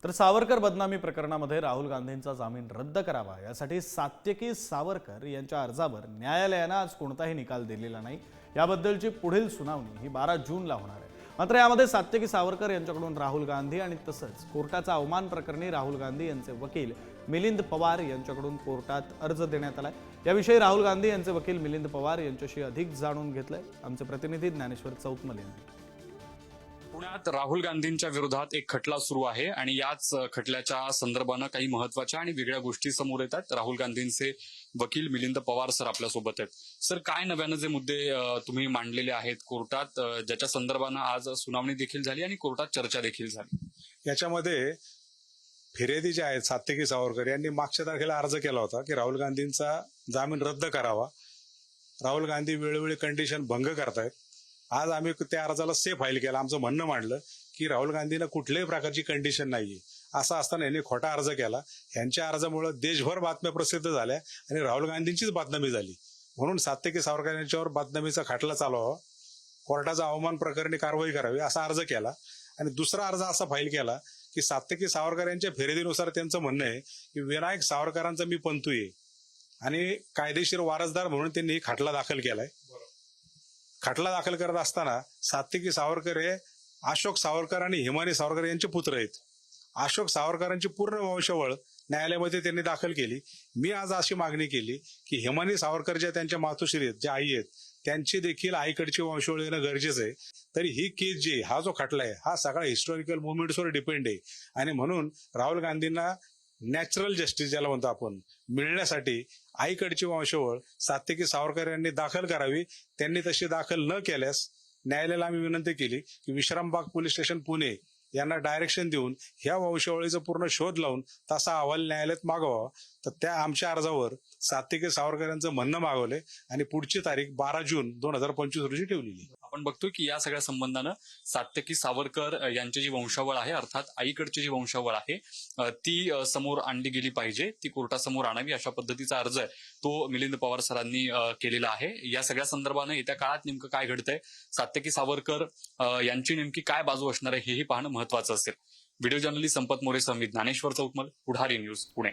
तर सावरकर बदनामी प्रकरणामध्ये राहुल गांधींचा जामीन रद्द करावा यासाठी सात्यकी सावरकर यांच्या अर्जावर न्यायालयाने आज कोणताही निकाल दिलेला नाही। याबद्दलची पुढील सुनावणी ही 12 जूनला होणार आहे। मात्र यामध्ये सात्यकी सावरकर यांच्याकडून राहुल गांधी आणि तसंच कोर्टाचा अवमान प्रकरणी राहुल गांधी यांचे वकील मिलिंद पवार यांच्याकडून कोर्टात अर्ज देण्यात आलाय। याविषयी राहुल गांधी यांचे वकील मिलिंद पवार यांच्याशी अधिक जाणून घेतलंय आमचे प्रतिनिधी ज्ञानेश्वर चौतमल यांनी। पुण्यात राहुल गांधींच्या विरोधात एक खटला सुरू आहे आणि याच खटल्याच्या संदर्भानं काही महत्वाच्या आणि वेगळ्या गोष्टी समोर येतात। राहुल गांधींचे वकील मिलिंद पवार सर आपल्यासोबत आहेत। सर, काय नव्यानं जे मुद्दे तुम्ही मांडलेले आहेत कोर्टात, ज्याच्या संदर्भानं आज सुनावणी देखील झाली आणि कोर्टात चर्चा देखील झाली? याच्यामध्ये फिर्यादी जे आहेत सात्यकी सावरकर यांनी मागच्या तारखेला अर्ज केला होता की राहुल गांधींचा जामीन रद्द करावा। राहुल गांधी वेळोवेळी कंडिशन भंग करतायत। आज आम्ही त्या अर्जाला फाईल केला, आमचं म्हणणं मांडलं की राहुल गांधींना कुठल्याही प्रकारची कंडिशन नाहीये। असं असताना यांनी खोटा अर्ज केला। यांच्या अर्जामुळे देशभर बातम्या प्रसिद्ध झाल्या आणि राहुल गांधींचीच बदनामी झाली। म्हणून सात्यकी सावरकर यांच्यावर बदनामीचा खटला चालवावा, कोर्टाचा अवमान प्रकरणी कारवाई करावी असा अर्ज केला। आणि दुसरा अर्ज असा फाईल केला की सात्यकी सावरकर यांच्या फिर्यादीनुसार त्यांचं म्हणणं आहे की विनायक सावरकरांचा मी पंतू आहे आणि कायदेशीर वारसदार म्हणून त्यांनी खटला दाखल केलाय। खटला दाखल करत असताना सात्यकी सावरकर हे अशोक सावरकर आणि हिमानी सावरकर यांचे पुत्र आहेत। अशोक सावरकरांची पूर्ण वंशावळ न्यायालयामध्ये त्यांनी दाखल केली। मी आज अशी मागणी केली की हिमानी सावरकर ज्या त्यांच्या मातोश्री आहेत, ज्या आई आहेत, त्यांची देखील आईकडची वंशावळ येणं गरजेचं आहे। तरी ही केस जी हा जो खटला आहे हा सगळा हिस्टॉरिकल मुवमेंट्सवर डिपेंड आहे आणि म्हणून राहुल गांधींना नॅचरल जस्टिस ज्याला म्हणतो आपण मिळण्यासाठी आईकडची वंशावळ सात्यकी सावरकर यांनी दाखल करावी। त्यांनी तशी दाखल न केल्यास न्यायालयाला आम्ही विनंती केली की विश्रामबाग पोलीस स्टेशन पुणे यांना डायरेक्शन देऊन ह्या वंशावळीचा पूर्ण शोध लावून तसा अहवाल न्यायालयात मागवावा। तर त्या आमच्या अर्जावर सात्यकी सावरकर यांचं म्हणणं मागवले आणि पुढची तारीख 12 जून 2025 रोजी ठेवलेली। आपण बघतोय की या सगळ्या संबंधानं सात्यकी सावरकर यांची जी वंशावळ आहे, अर्थात आईकडची जी वंशावळ आहे ती समोर आणली गेली पाहिजे, ती कोर्टासमोर आणावी अशा पद्धतीचा अर्ज आहे तो मिलिंद पवार सरांनी केलेला आहे। या सगळ्या संदर्भानं येत्या काळात नेमकं काय घडतंय, सात्यकी सावरकर यांची नेमकी काय बाजू असणार आहे हेही पाहणं महत्वाचं असेल। व्हिडिओ जर्नलिस्ट संपत मोरे समित ज्ञानेश्वर चौतमल, पुढारी न्यूज, पुणे।